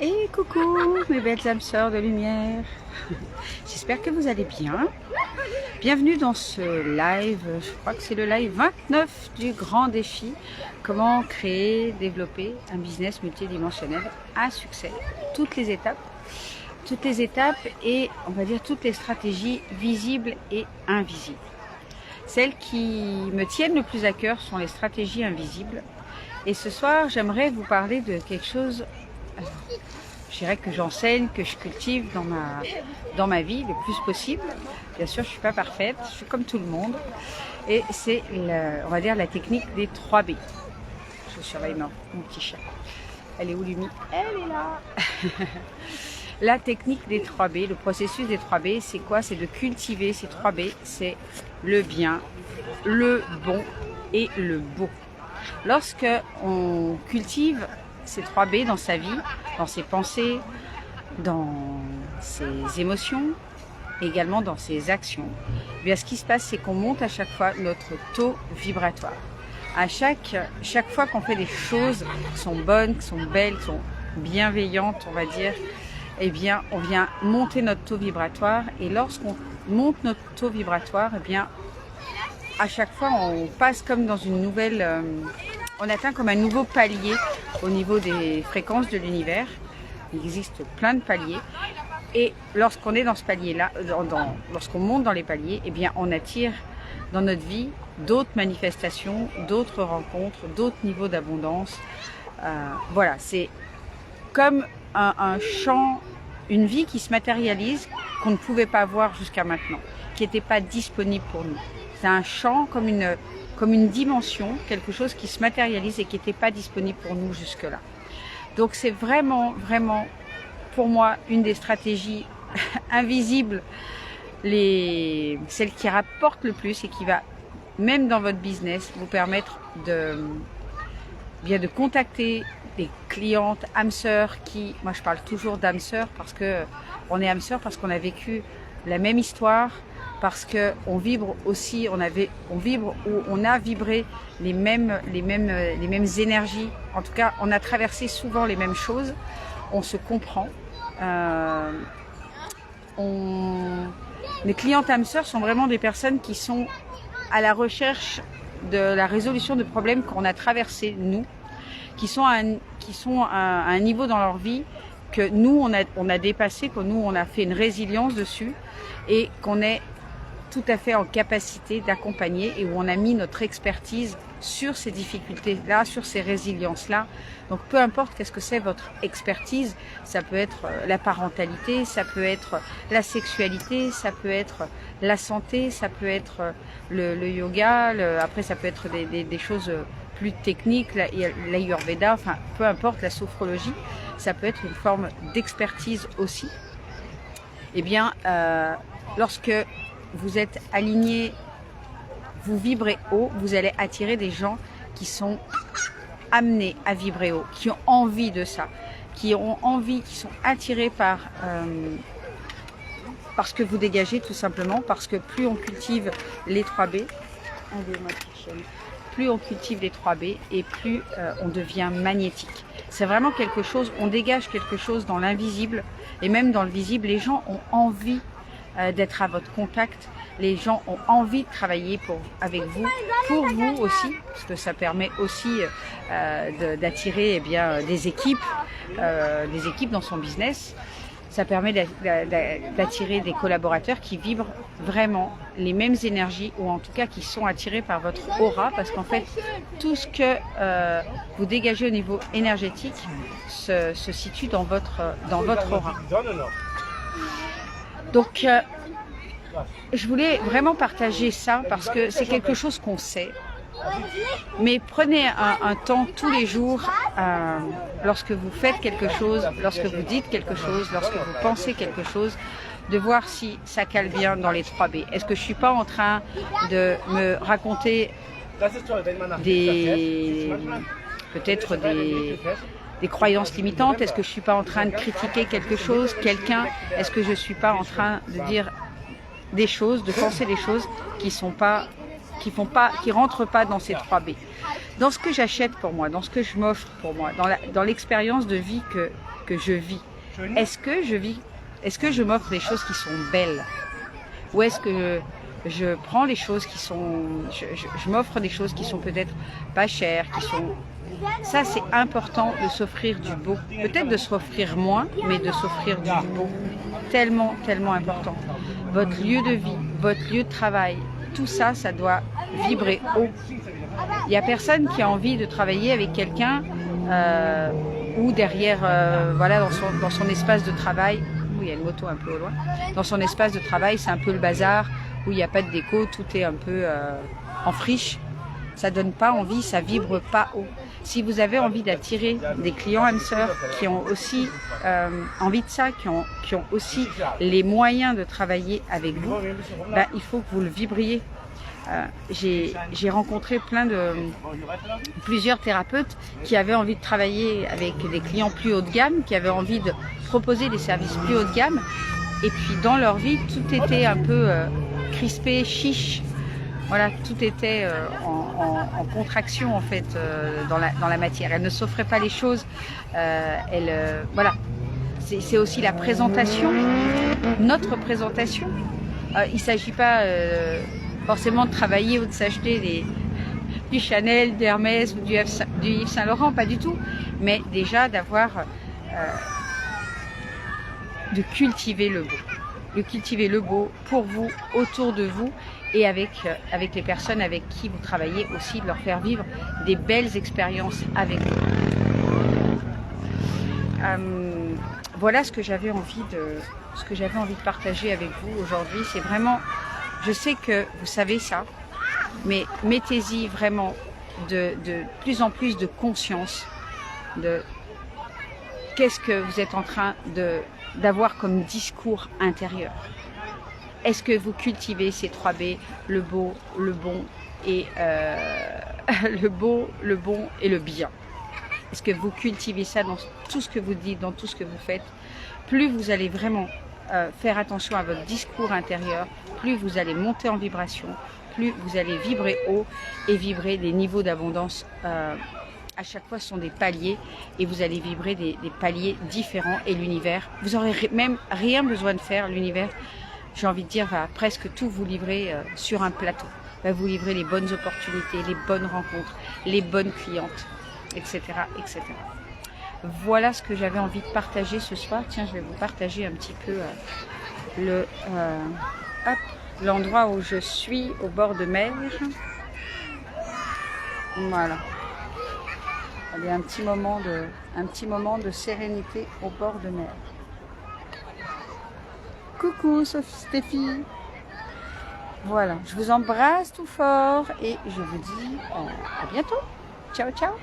Et coucou mes belles âmes sœurs de lumière. J'espère que vous allez bien. Bienvenue dans ce live, je crois que c'est le live 29 du grand défi. Comment créer, développer un business multidimensionnel à succès. Toutes les étapes et on va dire toutes les stratégies visibles et invisibles. Celles qui me tiennent le plus à cœur sont les stratégies invisibles. Et ce soir, j'aimerais vous parler de quelque chose, je dirais que j'enseigne, que je cultive dans ma vie le plus possible. Bien sûr, je ne suis pas parfaite, je suis comme tout le monde. Et c'est, on va dire, la technique des 3B. Je surveille mon petit chat. Elle est où, Lumi? Elle est là. La technique des 3B, le processus des 3B, c'est quoi? C'est de cultiver ces 3B. C'est le bien, le bon et le beau. Lorsque on cultive ces 3B dans sa vie, dans ses pensées, dans ses émotions, et également dans ses actions, eh bien ce qui se passe, c'est qu'on monte à chaque fois notre taux vibratoire. À chaque fois qu'on fait des choses qui sont bonnes, qui sont belles, qui sont bienveillantes, on va dire, eh bien on vient monter notre taux vibratoire. Et lorsqu'on monte notre taux vibratoire, eh bien à chaque fois on passe comme dans une nouvelle... on atteint comme un nouveau palier au niveau des fréquences de l'univers. Il existe plein de paliers. Et lorsqu'on est dans ce palier-là, lorsqu'on monte dans les paliers, eh bien, on attire dans notre vie d'autres manifestations, d'autres rencontres, d'autres niveaux d'abondance. Voilà, c'est comme un champ, une vie qui se matérialise, qu'on ne pouvait pas voir jusqu'à maintenant, qui n'était pas disponible pour nous. C'est un champ comme une dimension, quelque chose qui se matérialise et qui n'était pas disponible pour nous jusque-là. Donc c'est vraiment, vraiment, pour moi, une des stratégies invisibles, celle qui rapporte le plus et qui va, même dans votre business, vous permettre de contacter des clientes âmes sœurs qui, moi je parle toujours d'âmes sœurs parce que on est âmes sœurs parce qu'on a vécu la même histoire, parce que on vibre aussi, on vibre ou on a vibré les mêmes énergies. En tout cas, on a traversé souvent les mêmes choses. On se comprend. Les clientes âmes sœurs sont vraiment des personnes qui sont à la recherche de la résolution de problèmes qu'on a traversés nous, qui sont à un niveau dans leur vie que nous on a dépassé, que nous on a fait une résilience dessus et qu'on est tout à fait en capacité d'accompagner et où on a mis notre expertise sur ces difficultés-là, sur ces résiliences-là. Donc peu importe qu'est-ce que c'est votre expertise, ça peut être la parentalité, ça peut être la sexualité, ça peut être la santé, ça peut être le yoga, après ça peut être des choses plus techniques, l'ayurveda, enfin peu importe, la sophrologie, ça peut être une forme d'expertise aussi. Eh bien, lorsque vous êtes aligné, vous vibrez haut, vous allez attirer des gens qui sont amenés à vibrer haut, qui ont envie de ça, qui ont envie, qui sont attirés par ce que vous dégagez tout simplement, parce que plus on cultive les 3B, plus on cultive les 3B et plus on devient magnétique. C'est vraiment quelque chose, on dégage quelque chose dans l'invisible et même dans le visible, les gens ont envie d'être à votre contact, les gens ont envie de travailler avec vous, pour vous aussi, parce que ça permet aussi d'attirer des équipes dans son business. Ça permet d'attirer des collaborateurs qui vibrent vraiment les mêmes énergies ou en tout cas qui sont attirés par votre aura, parce qu'en fait tout ce que vous dégagez au niveau énergétique se situe dans votre aura. Donc je voulais vraiment partager ça parce que c'est quelque chose qu'on sait. Mais prenez un temps tous les jours, lorsque vous faites quelque chose, lorsque vous dites quelque chose, lorsque vous pensez quelque chose, de voir si ça cale bien dans les 3B. Est-ce que je ne suis pas en train de me raconter peut-être des croyances limitantes? Est-ce que je ne suis pas en train de critiquer quelque chose, quelqu'un? Est-ce que je ne suis pas en train de dire des choses, de penser des choses qui rentrent pas dans ces 3B? Dans ce que j'achète pour moi, dans ce que je m'offre pour moi, dans l'expérience de vie que je vis? Est-ce que je m'offre des choses qui sont belles? Ou est-ce que je prends les choses qui sont... Je m'offre des choses qui sont peut-être pas chères, qui sont... Ça, c'est important de s'offrir du beau. Peut-être de s'offrir moins, mais de s'offrir du beau. Tellement, tellement important. Votre lieu de vie, votre lieu de travail, tout ça, ça doit vibrer haut. Il n'y a personne qui a envie de travailler avec quelqu'un ou derrière, voilà, dans son espace de travail. Il y a une moto un peu au loin. Dans son espace de travail, c'est un peu le bazar, où il n'y a pas de déco, tout est un peu en friche. Ça donne pas envie, ça vibre pas haut. Si vous avez envie d'attirer des clients âmes sœurs qui ont aussi envie de ça, qui ont aussi les moyens de travailler avec vous, ben, il faut que vous le vibriez. J'ai rencontré plusieurs thérapeutes qui avaient envie de travailler avec des clients plus haut de gamme, qui avaient envie de proposer des services plus haut de gamme. Et puis dans leur vie, tout était un peu crispé, chiche. Voilà, tout était en contraction en fait dans la matière. Elle ne s'offrait pas les choses. Voilà, c'est aussi la présentation, notre présentation. Il ne s'agit pas forcément de travailler ou de s'acheter du Chanel, d'Hermès ou du Yves Saint Laurent, pas du tout. Mais déjà d'avoir, de cultiver le beau. De cultiver le beau pour vous, autour de vous et avec les personnes avec qui vous travaillez aussi, de leur faire vivre des belles expériences avec vous. Voilà ce que j'avais envie de partager avec vous aujourd'hui. C'est vraiment, je sais que vous savez ça, mais mettez-y vraiment de plus en plus de conscience de qu'est-ce que vous êtes en train d'avoir comme discours intérieur. Est-ce que vous cultivez ces 3 B, le beau, le bon et le beau, le bon et le bien? Est-ce que vous cultivez ça dans tout ce que vous dites, dans tout ce que vous faites? Plus vous allez vraiment faire attention à votre discours intérieur, plus vous allez monter en vibration, plus vous allez vibrer haut et vibrer des niveaux d'abondance. À chaque fois, ce sont des paliers et vous allez vibrer des paliers différents et l'univers, vous n'aurez même rien besoin de faire, l'univers, j'ai envie de dire, va presque tout vous livrer sur un plateau. Va vous livrer les bonnes opportunités, les bonnes rencontres, les bonnes clientes, etc., etc. Voilà ce que j'avais envie de partager ce soir. Tiens, je vais vous partager un petit peu l'endroit où je suis, au bord de mer. Voilà. Il y a un petit moment de sérénité au bord de mer. Coucou Stéphie. Voilà, je vous embrasse tout fort et je vous dis à bientôt. Ciao, ciao.